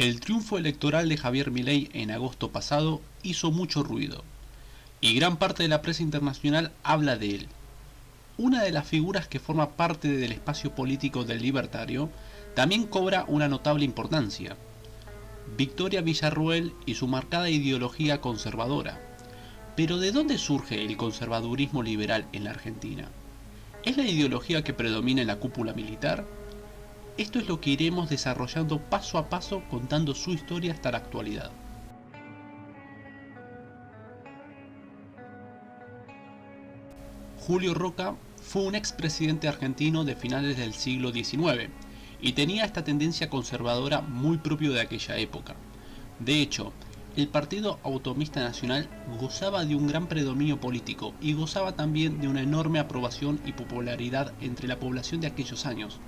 El triunfo electoral de Javier Milei en agosto pasado hizo mucho ruido, y gran parte de la prensa internacional habla de él. Una de las figuras que forma parte del espacio político del libertario también cobra una notable importancia: Victoria Villarruel y su marcada ideología conservadora. Pero ¿de dónde surge el conservadurismo liberal en la Argentina? ¿Es la ideología que predomina en la cúpula militar? Esto es lo que iremos desarrollando paso a paso, contando su historia hasta la actualidad. Julio Roca fue un expresidente argentino de finales del siglo XIX y tenía esta tendencia conservadora muy propio de aquella época. De hecho, el Partido Autonomista Nacional gozaba de un gran predominio político y gozaba también de una enorme aprobación y popularidad entre la población de aquellos años.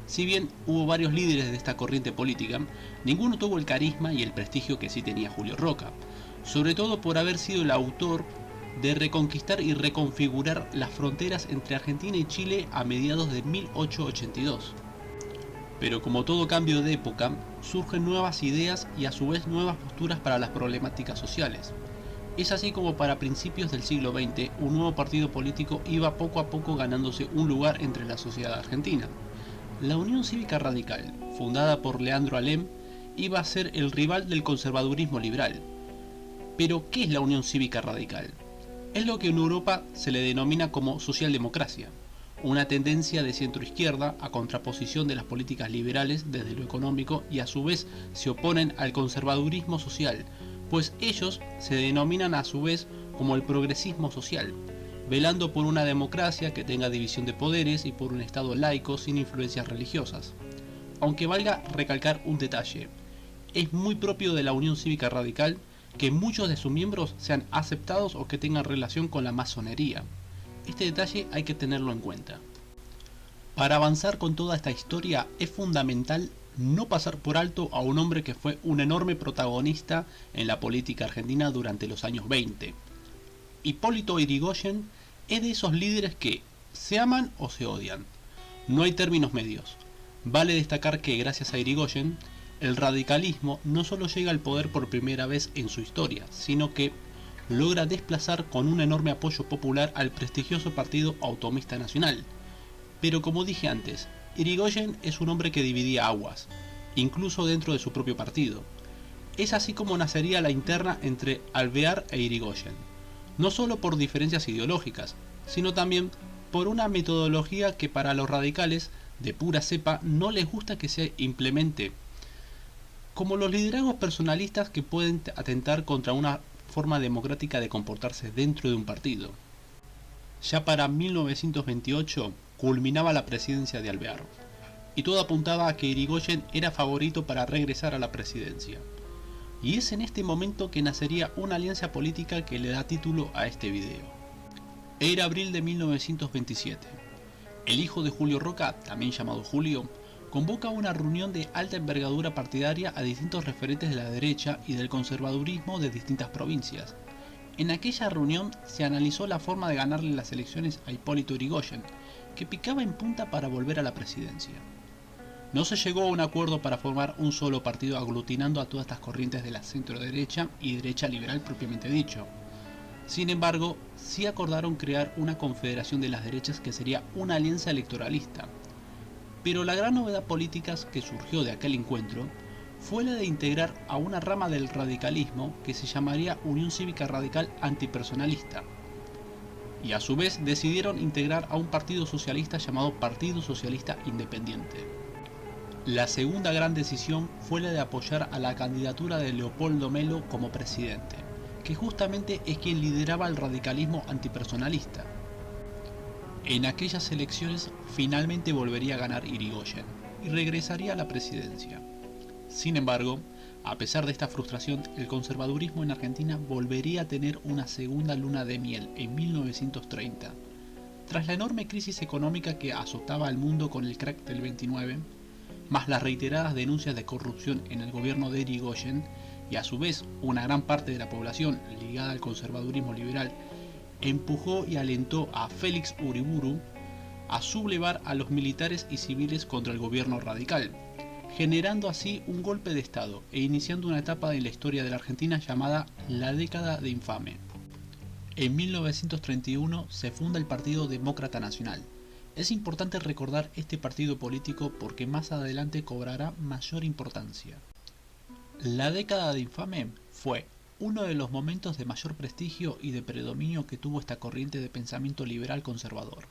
Si bien hubo varios líderes de esta corriente política, ninguno tuvo el carisma y el prestigio que sí tenía Julio Roca, sobre todo por haber sido el autor de reconquistar y reconfigurar las fronteras entre Argentina y Chile a mediados de 1882. Pero como todo cambio de época, surgen nuevas ideas y a su vez nuevas posturas para las problemáticas sociales. Es así como para principios del siglo XX un nuevo partido político iba poco a poco ganándose un lugar entre la sociedad argentina. La Unión Cívica Radical, fundada por Leandro Alem, iba a ser el rival del conservadurismo liberal. Pero, ¿qué es la Unión Cívica Radical? Es lo que en Europa se le denomina como socialdemocracia, una tendencia de centro-izquierda a contraposición de las políticas liberales desde lo económico, y a su vez se oponen al conservadurismo social, pues ellos se denominan a su vez como el progresismo social, velando por una democracia que tenga división de poderes y por un Estado laico sin influencias religiosas. Aunque valga recalcar un detalle: es muy propio de la Unión Cívica Radical que muchos de sus miembros sean aceptados o que tengan relación con la masonería. Este detalle hay que tenerlo en cuenta. Para avanzar con toda esta historia es fundamental no pasar por alto a un hombre que fue un enorme protagonista en la política argentina durante los años 20. Hipólito Yrigoyen es de esos líderes que se aman o se odian. No hay términos medios. Vale destacar que gracias a Yrigoyen, el radicalismo no solo llega al poder por primera vez en su historia, sino que logra desplazar con un enorme apoyo popular al prestigioso Partido Autonomista Nacional. Pero como dije antes, Yrigoyen es un hombre que dividía aguas, incluso dentro de su propio partido. Es así como nacería la interna entre Alvear e Yrigoyen, no solo por diferencias ideológicas, sino también por una metodología que para los radicales de pura cepa no les gusta que se implemente, como los liderazgos personalistas que pueden atentar contra una forma democrática de comportarse dentro de un partido. Ya para 1928 culminaba la presidencia de Alvear, y todo apuntaba a que Yrigoyen era favorito para regresar a la presidencia. Y es en este momento que nacería una alianza política que le da título a este video. Era abril de 1927. El hijo de Julio Roca, también llamado Julio, convoca una reunión de alta envergadura partidaria a distintos referentes de la derecha y del conservadurismo de distintas provincias. En aquella reunión se analizó la forma de ganarle las elecciones a Hipólito Yrigoyen, que picaba en punta para volver a la presidencia. No se llegó a un acuerdo para formar un solo partido aglutinando a todas estas corrientes de la centro-derecha y derecha liberal propiamente dicho. Sin embargo, sí acordaron crear una confederación de las derechas que sería una alianza electoralista. Pero la gran novedad política que surgió de aquel encuentro fue la de integrar a una rama del radicalismo que se llamaría Unión Cívica Radical Antipersonalista, y a su vez decidieron integrar a un partido socialista llamado Partido Socialista Independiente. La segunda gran decisión fue la de apoyar a la candidatura de Leopoldo Melo como presidente, que justamente es quien lideraba el radicalismo antipersonalista. En aquellas elecciones finalmente volvería a ganar Yrigoyen y regresaría a la presidencia. Sin embargo, a pesar de esta frustración, el conservadurismo en Argentina volvería a tener una segunda luna de miel en 1930. Tras la enorme crisis económica que azotaba al mundo con el crack del 29, más las reiteradas denuncias de corrupción en el gobierno de Yrigoyen, y a su vez una gran parte de la población ligada al conservadurismo liberal empujó y alentó a Félix Uriburu a sublevar a los militares y civiles contra el gobierno radical, generando así un golpe de Estado e iniciando una etapa en la historia de la Argentina llamada la década de infame. En 1931 se funda el Partido Demócrata Nacional. Es importante recordar este partido político porque más adelante cobrará mayor importancia. La década de infame fue uno de los momentos de mayor prestigio y de predominio que tuvo esta corriente de pensamiento liberal conservador,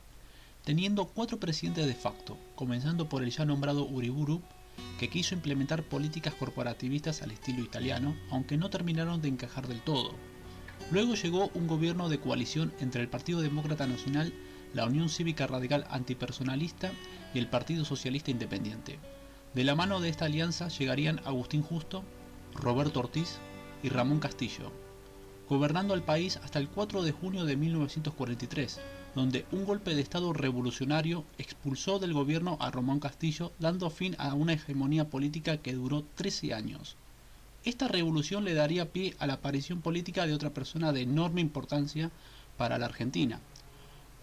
teniendo 4 presidentes de facto, comenzando por el ya nombrado Uriburu, que quiso implementar políticas corporativistas al estilo italiano, aunque no terminaron de encajar del todo. Luego llegó un gobierno de coalición entre el Partido Demócrata Nacional, la Unión Cívica Radical Antipersonalista y el Partido Socialista Independiente. De la mano de esta alianza llegarían Agustín Justo, Roberto Ortiz y Ramón Castillo, gobernando el país hasta el 4 de junio de 1943, donde un golpe de Estado revolucionario expulsó del gobierno a Ramón Castillo, dando fin a una hegemonía política que duró 13 años. Esta revolución le daría pie a la aparición política de otra persona de enorme importancia para la Argentina,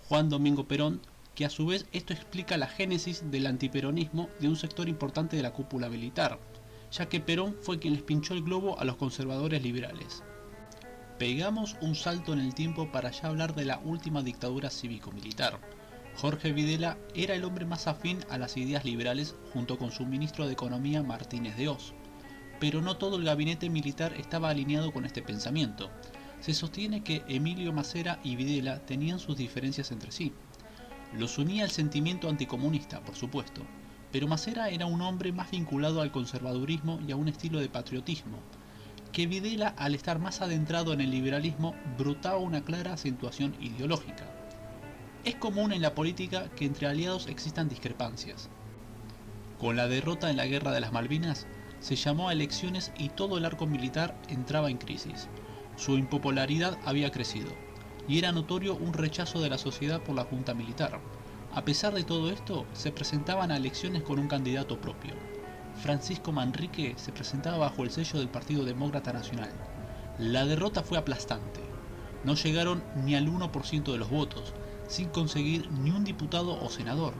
Juan Domingo Perón, que a su vez esto explica la génesis del antiperonismo de un sector importante de la cúpula militar, ya que Perón fue quien les pinchó el globo a los conservadores liberales. Pegamos un salto en el tiempo para ya hablar de la última dictadura cívico-militar. Jorge Videla era el hombre más afín a las ideas liberales junto con su ministro de Economía Martínez de Hoz. Pero no todo el gabinete militar estaba alineado con este pensamiento. Se sostiene que Emilio Macera y Videla tenían sus diferencias entre sí. Los unía el sentimiento anticomunista, por supuesto, pero Macera era un hombre más vinculado al conservadurismo y a un estilo de patriotismo, que Videla, al estar más adentrado en el liberalismo, brotaba una clara acentuación ideológica. Es común en la política que entre aliados existan discrepancias. Con la derrota en la Guerra de las Malvinas, se llamó a elecciones y todo el arco militar entraba en crisis. Su impopularidad había crecido, y era notorio un rechazo de la sociedad por la junta militar. A pesar de todo esto, se presentaban a elecciones con un candidato propio. Francisco Manrique se presentaba bajo el sello del Partido Demócrata Nacional. La derrota fue aplastante. No llegaron ni al 1% de los votos, sin conseguir ni un diputado o senador.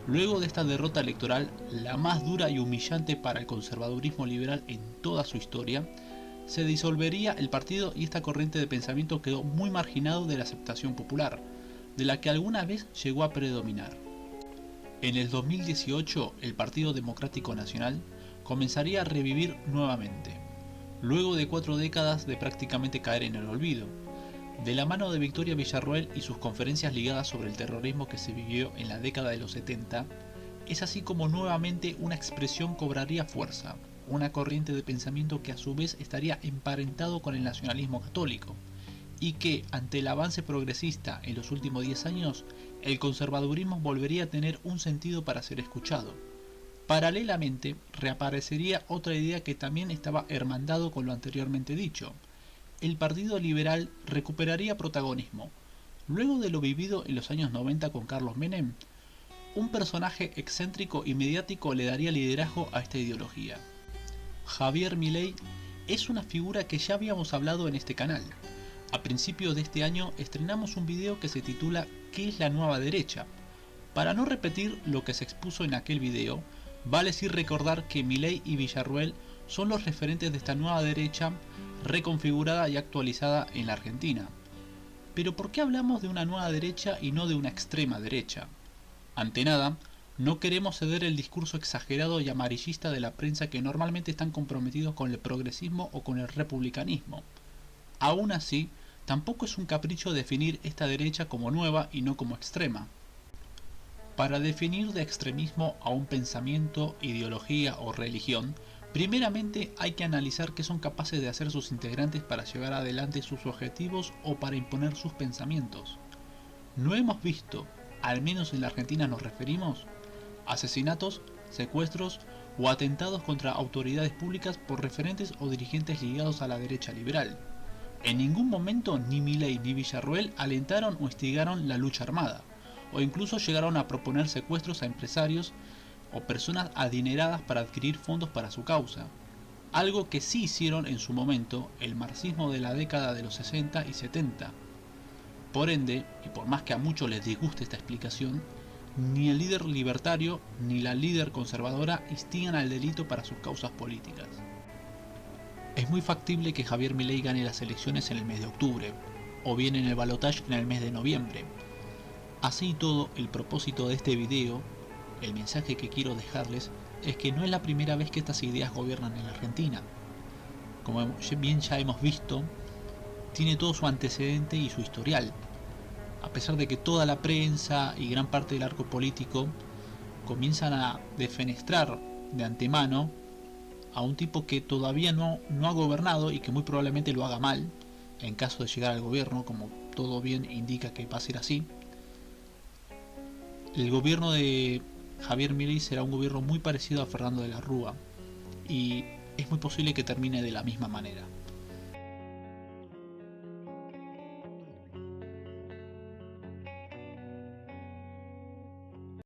Luego de esta derrota electoral, la más dura y humillante para el conservadurismo liberal en toda su historia, se disolvería el partido y esta corriente de pensamiento quedó muy marginado de la aceptación popular, de la que alguna vez llegó a predominar. En el 2018, el Partido Democrático Nacional comenzaría a revivir nuevamente, luego de 4 décadas de prácticamente caer en el olvido. De la mano de Victoria Villarroel y sus conferencias ligadas sobre el terrorismo que se vivió en la década de los 70, es así como nuevamente una expresión cobraría fuerza, una corriente de pensamiento que a su vez estaría emparentado con el nacionalismo católico, y que, ante el avance progresista en los últimos 10 años, el conservadurismo volvería a tener un sentido para ser escuchado. Paralelamente, reaparecería otra idea que también estaba hermandado con lo anteriormente dicho. El Partido Liberal recuperaría protagonismo. Luego de lo vivido en los años 90 con Carlos Menem, un personaje excéntrico y mediático le daría liderazgo a esta ideología. Javier Milei es una figura que ya habíamos hablado en este canal. A principios de este año estrenamos un video que se titula ¿Qué es la nueva derecha? Para no repetir lo que se expuso en aquel video, vale sí recordar que Milei y Villarroel son los referentes de esta nueva derecha reconfigurada y actualizada en la Argentina. Pero ¿por qué hablamos de una nueva derecha y no de una extrema derecha? Ante nada, no queremos ceder el discurso exagerado y amarillista de la prensa que normalmente están comprometidos con el progresismo o con el republicanismo. Aún así, tampoco es un capricho definir esta derecha como nueva y no como extrema. Para definir de extremismo a un pensamiento, ideología o religión, primeramente hay que analizar qué son capaces de hacer sus integrantes para llevar adelante sus objetivos o para imponer sus pensamientos. No hemos visto, al menos en la Argentina nos referimos, asesinatos, secuestros o atentados contra autoridades públicas por referentes o dirigentes ligados a la derecha liberal. En ningún momento ni Milei ni Villarroel alentaron o instigaron la lucha armada, o incluso llegaron a proponer secuestros a empresarios o personas adineradas para adquirir fondos para su causa, algo que sí hicieron en su momento el marxismo de la década de los 60 y 70. Por ende, y por más que a muchos les disguste esta explicación, Ni el líder libertario ni la líder conservadora instigan al delito para sus causas políticas. Es muy factible que Javier Milei gane las elecciones en el mes de octubre, o bien en el balotaje en el mes de noviembre. Así y todo, el propósito de este video, el mensaje que quiero dejarles, es que no es la primera vez que estas ideas gobiernan en la Argentina. Como bien ya hemos visto, tiene todo su antecedente y su historial. A pesar de que toda la prensa y gran parte del arco político comienzan a defenestrar de antemano a un tipo que todavía no ha gobernado y que muy probablemente lo haga mal en caso de llegar al gobierno, como todo bien indica que va a ser así. El gobierno de Javier Milei será un gobierno muy parecido a Fernando de la Rúa y es muy posible que termine de la misma manera.